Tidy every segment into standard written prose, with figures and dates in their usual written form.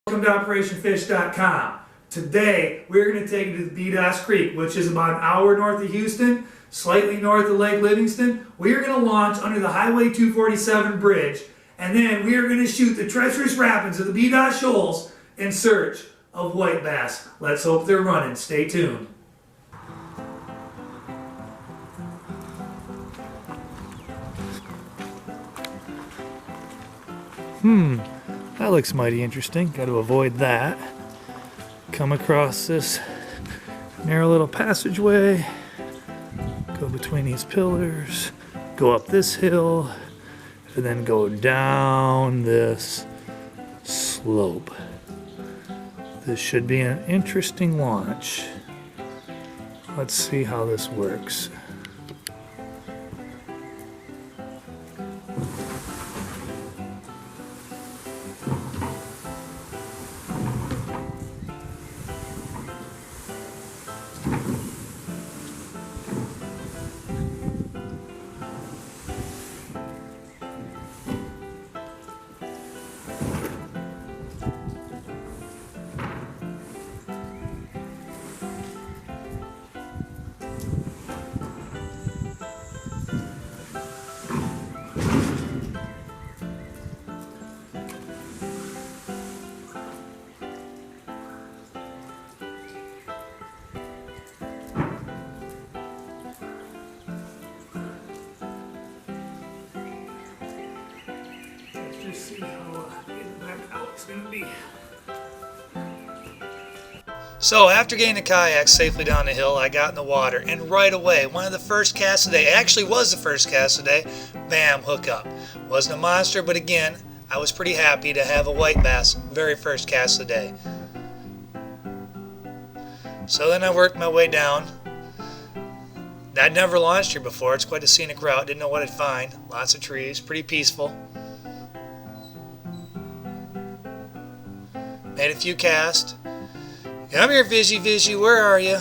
Welcome to OperationFish.com. Today we're going to take you to the Bedias Creek, which is about an hour north of Houston, slightly north of Lake Livingston. We are going to launch under the Highway 247 bridge, and then we are going to shoot the treacherous rapids of the Bedias Shoals in search of white bass. Let's hope they're running. Stay tuned. That looks mighty interesting. Got to avoid that. Come across this narrow little passageway, go between these pillars, go up this hill, and then go down this slope. This should be an interesting launch. Let's see how this works. Let's see how getting back out is going to be. So after getting the kayak safely down the hill, I got in the water, and right away, one of the first casts of the day, actually was the first cast of the day, bam, hook up. Wasn't a monster, but again, I was pretty happy to have a white bass, very first cast of the day. So then I worked my way down. I'd never launched here before. It's quite a scenic route. Didn't know what I'd find. Lots of trees, pretty peaceful. Made a few casts. Come here, Fishy, where are you?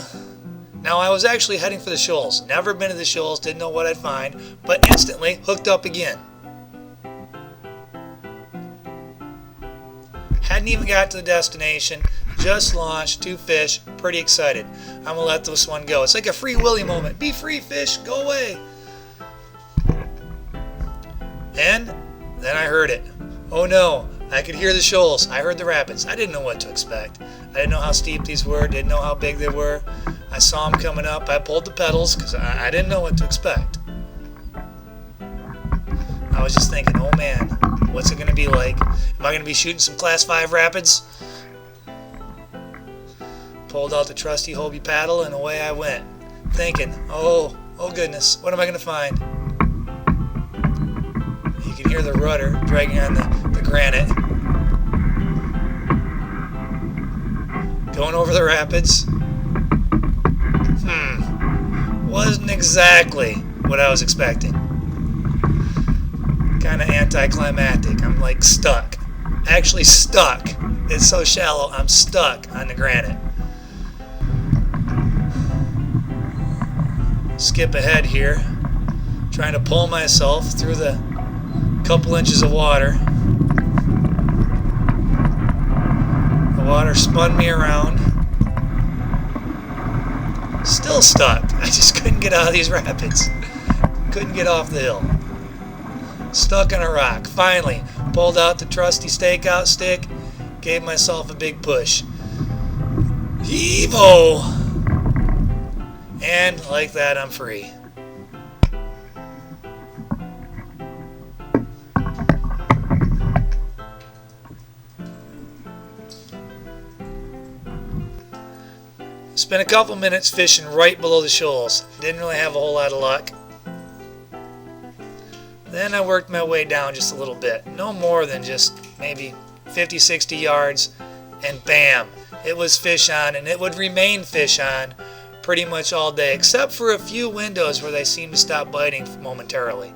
Now, I was actually heading for the shoals. Never been to the shoals, didn't know what I'd find, but instantly hooked up again. Hadn't even got to the destination, just launched, 2 fish, pretty excited. I'm going to let this one go. It's like a Free Willy moment. Be free, fish, go away. And then I heard it. Oh no. I could hear the shoals. I heard the rapids. I didn't know what to expect. I didn't know how steep these were. Didn't know how big they were. I saw them coming up. I pulled the pedals because I didn't know what to expect. I was just thinking, oh man, what's it going to be like? Am I going to be shooting some Class 5 rapids? Pulled out the trusty Hobie paddle and away I went. Thinking, oh goodness, what am I going to find? You can hear the rudder dragging on the granite. Going over the rapids. Wasn't exactly what I was expecting. Kind of anticlimactic. I'm like stuck. Actually stuck. It's so shallow, I'm stuck on the granite. Skip ahead here. Trying to pull myself through the couple inches of water. The water spun me around. Still stuck. I just couldn't get out of these rapids. Couldn't get off the hill. Stuck on a rock. Finally, pulled out the trusty stakeout stick. Gave myself a big push. Heave-o! And like that, I'm free. Spent a couple minutes fishing right below the shoals. Didn't really have a whole lot of luck. Then I worked my way down just a little bit. No more than just maybe 50, 60 yards. And bam, it was fish on, and it would remain fish on pretty much all day, except for a few windows where they seemed to stop biting momentarily.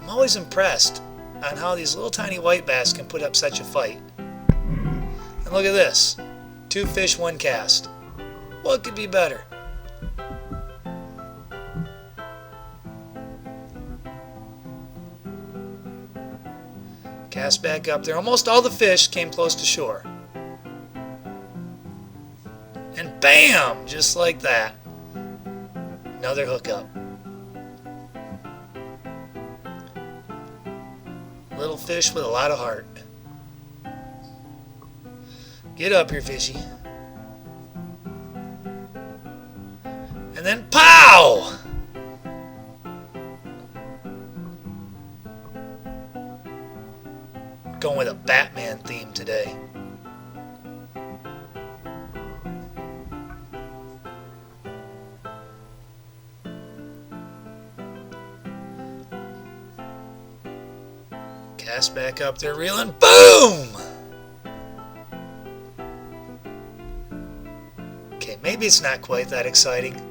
I'm always impressed on how these little tiny white bass can put up such a fight. And look at this. 2 fish, 1 cast. What could be better? Cast back up there. Almost all the fish came close to shore. And bam! Just like that. Another hookup. Little fish with a lot of heart. Get up here, fishy. And then pow! Going with a Batman theme today. Cast back up there, reeling. Boom! Okay, maybe it's not quite that exciting.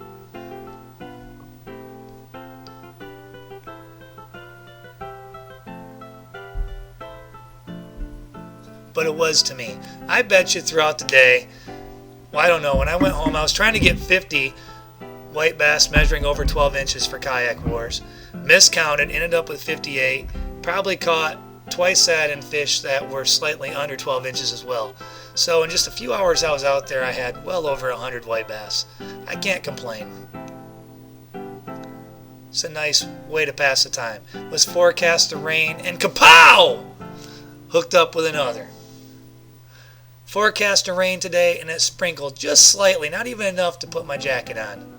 But it was to me. I bet you throughout the day, well, I don't know, when I went home I was trying to get 50 white bass measuring over 12 inches for Kayak Wars. Miscounted, ended up with 58. Probably caught twice that in fish that were slightly under 12 inches as well. So in just a few hours I was out there, I had well over 100 white bass. I can't complain. It's a nice way to pass the time. It was forecast to rain, and kapow! Hooked up with another. Forecast to rain today, and it sprinkled just slightly, not even enough to put my jacket on.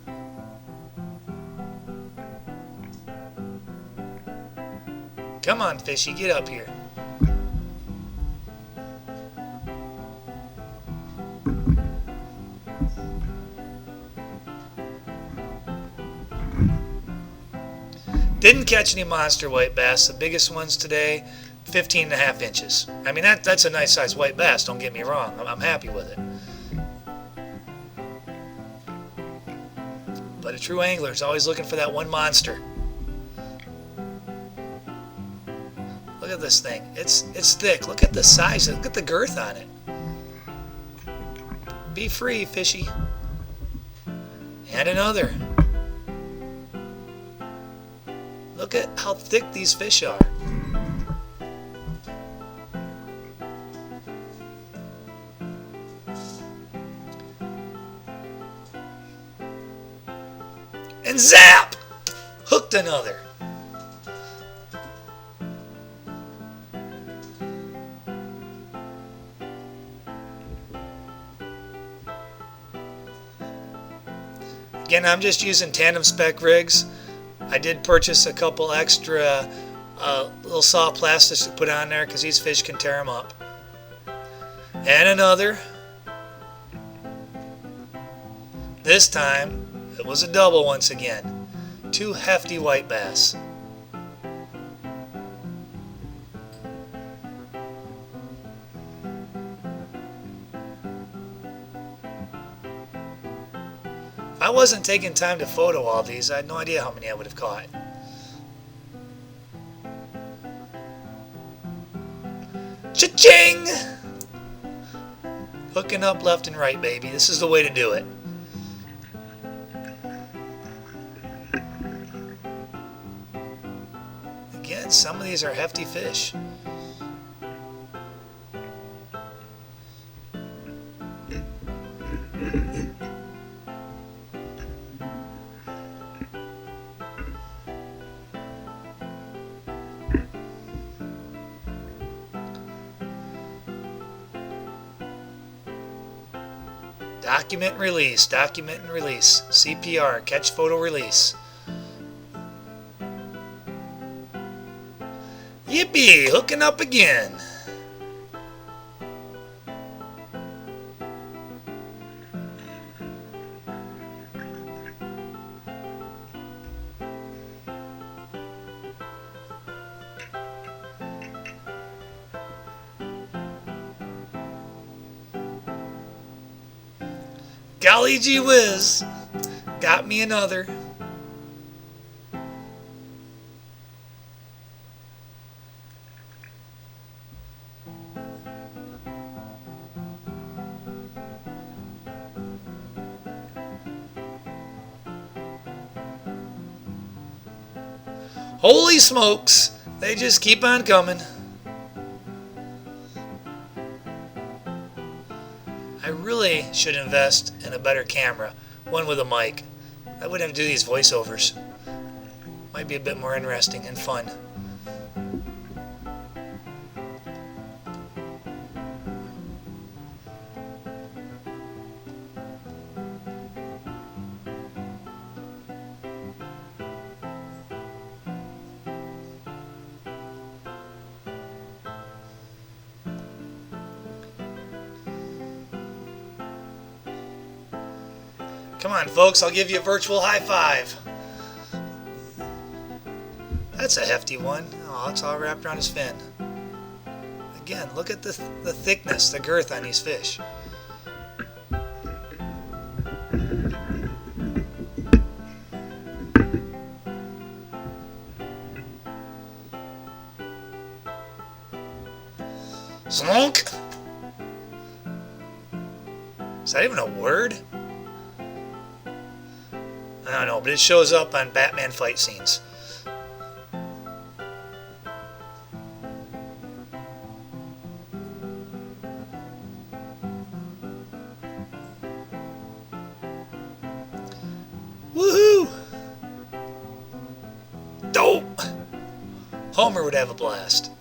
Come on, fishy, get up here. Didn't catch any monster white bass. The biggest ones today, 15.5 inches. I mean, that's a nice size white bass, don't get me wrong. I'm happy with it. But a true angler is always looking for that one monster. Look at this thing. It's thick. Look at the size. Look at the girth on it. Be free, fishy. And another. Look at how thick these fish are. And zap! Hooked another. Again, I'm just using tandem spec rigs. I did purchase a couple extra little soft plastics to put on there because these fish can tear them up. And another. This time, it was a double once again. 2 hefty white bass. If I wasn't taking time to photo all these, I had no idea how many I would have caught. Cha-ching! Hooking up left and right, baby. This is the way to do it. Again, some of these are hefty fish. Document and release, document and release. CPR, catch, photo, release. Yippee, hooking up again. Golly gee whiz, got me another. Holy smokes, they just keep on coming. I really should invest in a better camera, one with a mic. I wouldn't have to do these voiceovers. Might be a bit more interesting and fun. Come on, folks, I'll give you a virtual high five. That's a hefty one. Oh, it's all wrapped around his fin. Again, look at the thickness, the girth on these fish. Slunk! Is that even a word? I don't know, but it shows up on Batman fight scenes. Woohoo! Dope! Homer would have a blast.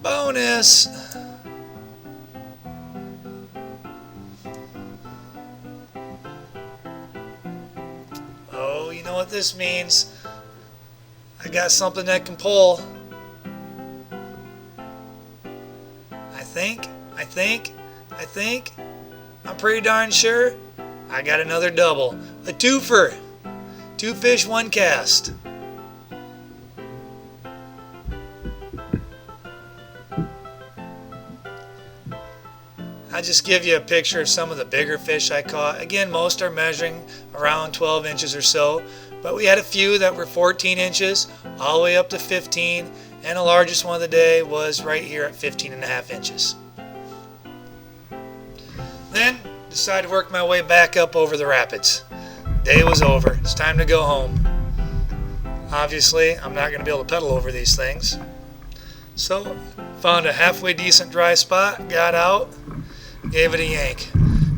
Bonus! Oh, you know what this means? I got something that can pull. I think, I'm pretty darn sure I got another double. A twofer. 2 fish, 1 cast. I'll just give you a picture of some of the bigger fish I caught. Again, most are measuring around 12 inches or so, but we had a few that were 14 inches all the way up to 15, and the largest one of the day was right here at 15.5 inches. Then decided to work my way back up over the rapids. Day was over. It's time to go home. Obviously, I'm not going to be able to pedal over these things. So, found a halfway decent dry spot, got out, gave it a yank.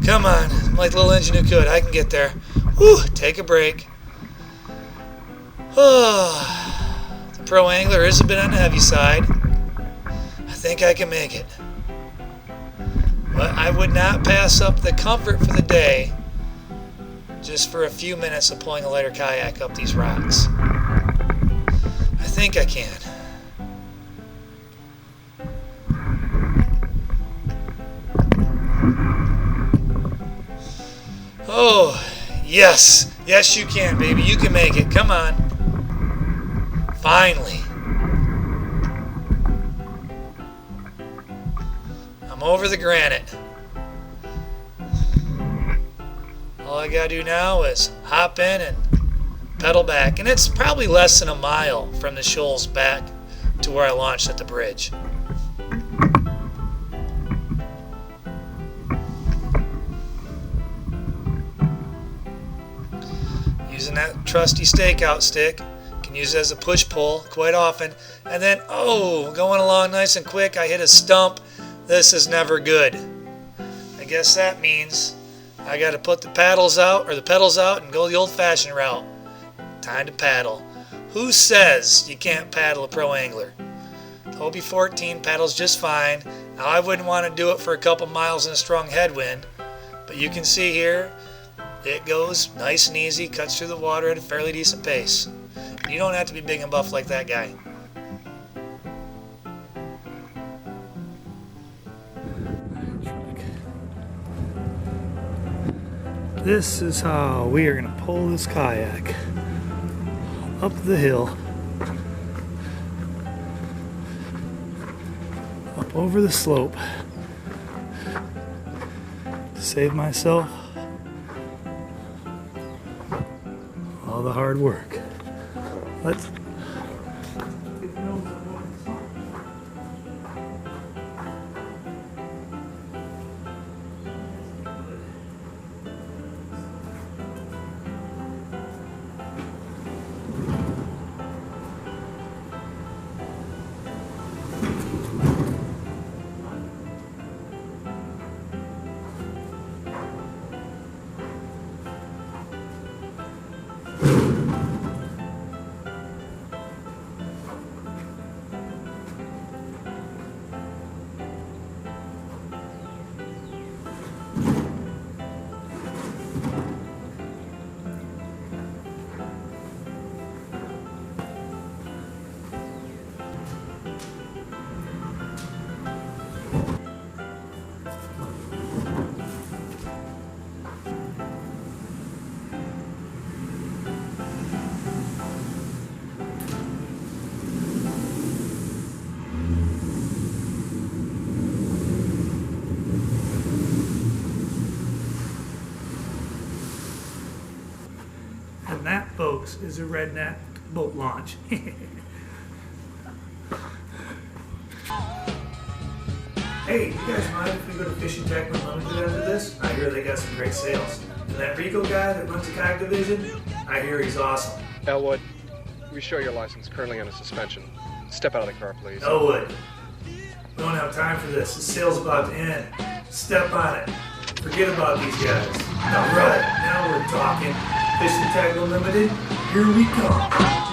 Come on, I'm like the little engine who could. I can get there. Whew, take a break. Oh, the pro angler is a bit on the heavy side. I think I can make it. But I would not pass up the comfort for the day just for a few minutes of pulling a lighter kayak up these rocks. I think I can. Oh, yes. Yes, you can, baby. You can make it. Come on. Finally. I'm over the granite. All I gotta do now is hop in and pedal back. And it's probably less than a mile from the shoals back to where I launched at the bridge. Using that trusty stakeout stick. Can use it as a push-pull quite often. And then, oh, going along nice and quick, I hit a stump. This is never good. I guess that means I got to put the paddles out, or the pedals out, and go the old-fashioned route. Time to paddle. Who says you can't paddle a pro angler? The Hobie 14 paddles just fine. Now, I wouldn't want to do it for a couple miles in a strong headwind, but you can see here, it goes nice and easy, cuts through the water at a fairly decent pace. You don't have to be big and buff like that guy. This is how we are going to pull this kayak up the hill, up over the slope, to save myself all the hard work. Let's folks, is a redneck boat launch. Hey, you guys mind if we go to Fishing Tech Unlimited after this? I hear they got some great sales. And that Rico guy that runs the kayak division, I hear he's awesome. Elwood, we show your license currently under suspension. Step out of the car, please. Elwood, we don't have time for this. The sale's about to end. Step on it. Forget about these guys. All right, now we're talking. Fishing Tech Unlimited, here we come.